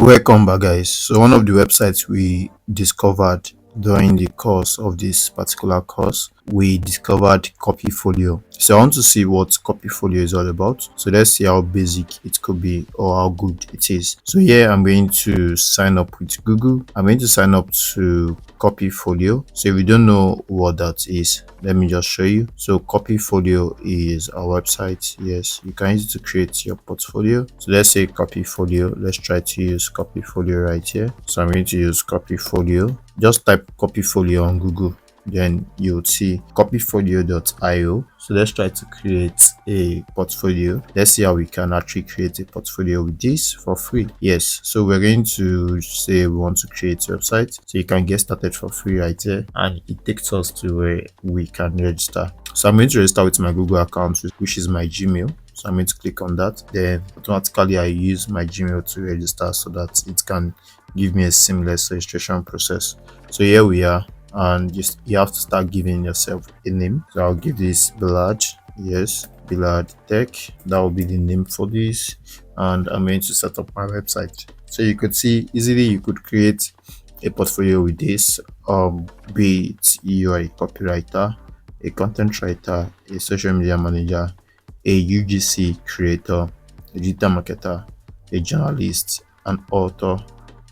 Welcome back, guys. So one of the websites we discovered during the course of this particular course, we discovered Copyfolio. So I want to see what Copyfolio is all about. So let's see how basic it could be or how good it is. So here I'm going to sign up with Google. I'm going to sign up to Copyfolio. So if you don't know what that is, let me just show you. So Copyfolio is a website. Yes, you can use it to create your portfolio. So let's say Copyfolio. Let's try to use Copyfolio right here. So I'm going to use Copyfolio. Just type Copyfolio on Google, then you'll see copyfolio.io. So let's try to create a portfolio. Let's see how we can actually create a portfolio with this for free. Yes, so we're going to say we want to create a website, so you can get started for free right here, and it takes us to where we can register. So I'm going to register with my Google account, which is my Gmail. So I'm going to click on that. Then automatically I use my Gmail to register so that it can give me a seamless registration process. So here we are, and you have to start giving yourself a name. So I'll give this Billard. Yes, Billard Tech. That will be the name for this, and I'm going to set up my website. So you could see easily you could create a portfolio with this, be it you are a copywriter, a content writer, a social media manager, a UGC creator, a digital marketer, a journalist, an author,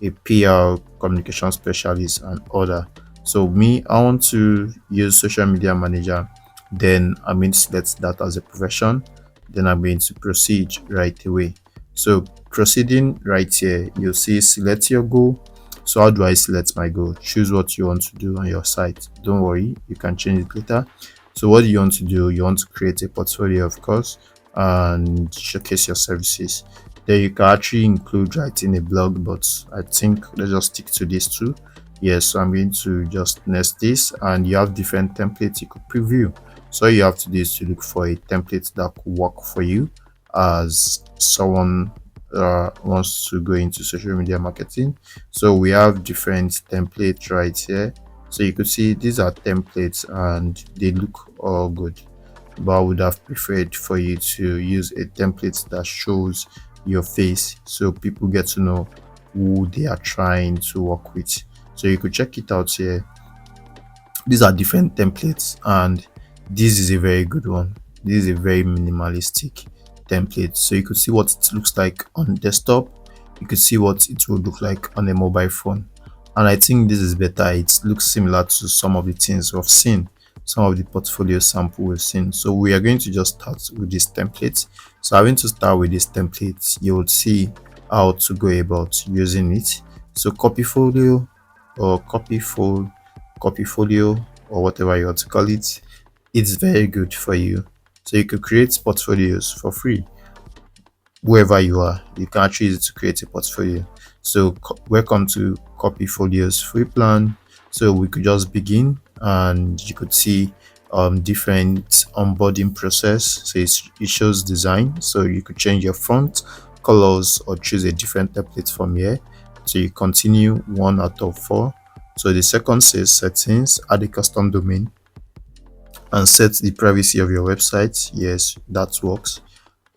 a PR communication specialist, and other. So me, I want to use social media manager. Then I'm going to select that as a profession. Then I'm going to proceed right away. So proceeding right here, you'll see select your goal. So how do I select my goal? Choose what you want to do on your site. Don't worry, you can change it later. So what do you want to do? You want to create a portfolio, of course, and showcase your services. Then you can actually include writing a blog, but I think let's just stick to these two. Yes, so I'm going to just nest this, and you have different templates you could preview. So all you have to do is to look for a template that could work for you as someone wants to go into social media marketing. So we have different templates right here. So you could see these are templates and they look all good, but I would have preferred for you to use a template that shows your face so people get to know who they are trying to work with. So you could check it out here. These are different templates, and this is a very good one. This is a very minimalistic template. So you could see what it looks like on desktop. You could see what it would look like on a mobile phone, and I think this is better. It looks similar to some of the things we've seen, some of the portfolio sample we've seen. So we are going to just start with this template. So I'm going to start with this template. You will see how to go about using it. So Copyfolio or Copyfolio or whatever you want to call it, it's very good for you. So you could create portfolios for free wherever you are. You can actually use it to create a portfolio. So welcome to Copyfolio's free plan. So we could just begin, and you could see different onboarding process. So it shows design, so you could change your font colors or choose a different template from here. So you continue 1 out of 4. So the second says settings, add a custom domain and set the privacy of your website. Yes, that works.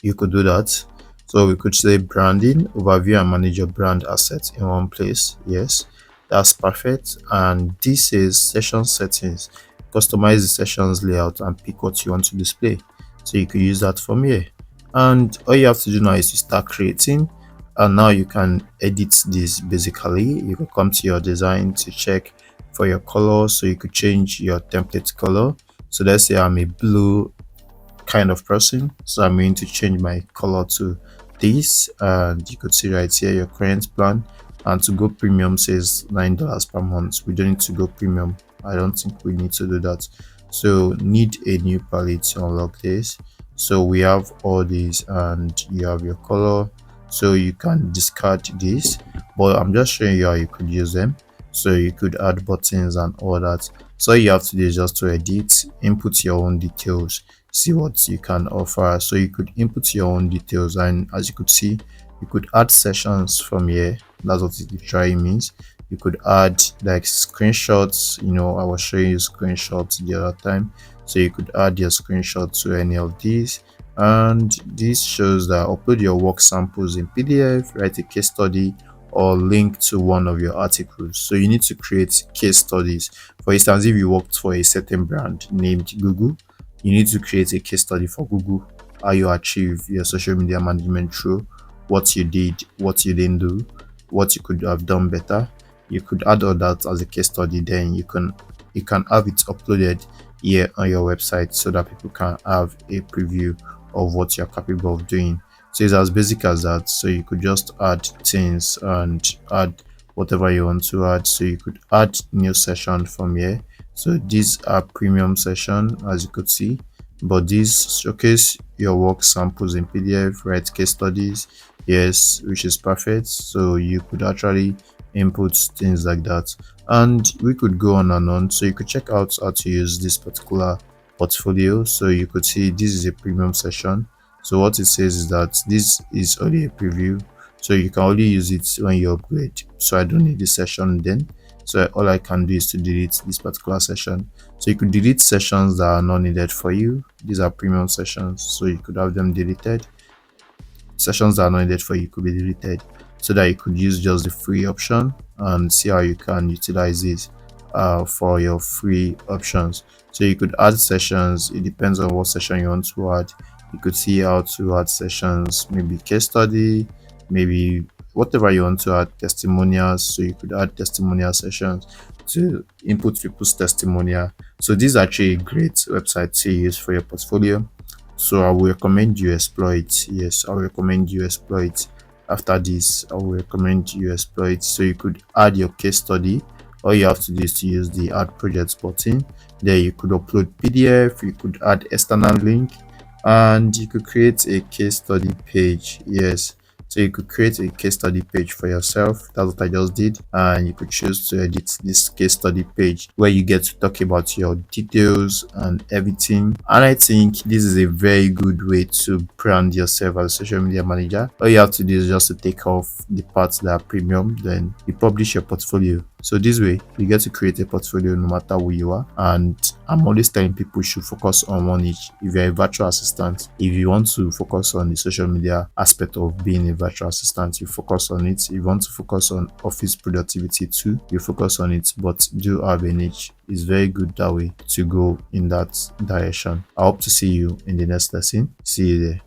You could do that. So we could say branding, overview and manage your brand assets in one place. Yes, that's perfect. And this is session settings, customize the sessions layout and pick what you want to display. So you could use that from here, and all you have to do now is to start creating. And now you can edit this. Basically you could come to your design to check for your color, so you could change your template color. So let's say I'm a blue kind of person, so I'm going to change my color to this, and you could see right here your current plan. And to go premium says $9 per month. We don't need to go premium. I don't think we need to do that. So need a new palette to unlock this. So we have all these, and you have your color, so you can discard this, but I'm just showing you how you could use them. So you could add buttons and all that. So all you have to do is just to edit, input your own details, see what you can offer. So you could input your own details, and as you could see, you could add sessions from here. That's what it literally means. You could add like screenshots. I was showing you screenshots the other time, so you could add your screenshot to any of these. And this shows that upload your work samples in PDF, write a case study, or link to one of your articles. So you need to create case studies. For instance, if you worked for a certain brand named Google, you need to create a case study for Google, how you achieve your social media management through, what you did, what you didn't do, what you could have done better. You could add all that as a case study, then you can have it uploaded here on your website so that people can have a preview of what you're capable of doing. So it's as basic as that. So you could just add things and add whatever you want to add. So you could add new session from here. So these are premium session, as you could see, but these showcase your work samples in PDF, write case studies, yes, which is perfect. So you could actually input things like that, and we could go on and on. So you could check out how to use this particular portfolio. So you could see this is a premium session. So what it says is that this is only a preview, so you can only use it when you upgrade. So I don't need this session then, so all I can do is to delete this particular session. So you could delete sessions that are not needed for you. These are premium sessions, so you could have them deleted. Sessions that are not needed for you could be deleted, so that you could use just the free option and see how you can utilize this for your free options. So you could add sessions. It depends on what session you want to add. You could see how to add sessions, maybe case study, maybe whatever you want to add, testimonials. So you could add testimonial sessions to input people's testimonial. So this is actually a great website to use for your portfolio. So I will recommend you explore it. Yes, I will recommend you explore it. After this, I will recommend you explore it. So you could add your case study. All you have to do is to use the add projects button. There you could upload PDF, you could add external link, and you could create a case study page. Yes, so you could create a case study page for yourself. That's what I just did, and you could choose to edit this case study page where you get to talk about your details and everything. And I think this is a very good way to brand yourself as a social media manager. All you have to do is just to take off the parts that are premium, then you publish your portfolio. So this way you get to create a portfolio no matter who you are. And I'm always telling people should focus on one niche. If you're a virtual assistant, if you want to focus on the social media aspect of being a virtual assistant, you focus on it. If you want to focus on office productivity too, you focus on it, but do have a niche. It's very good that way to go in that direction. I hope to see you in the next lesson. See you there.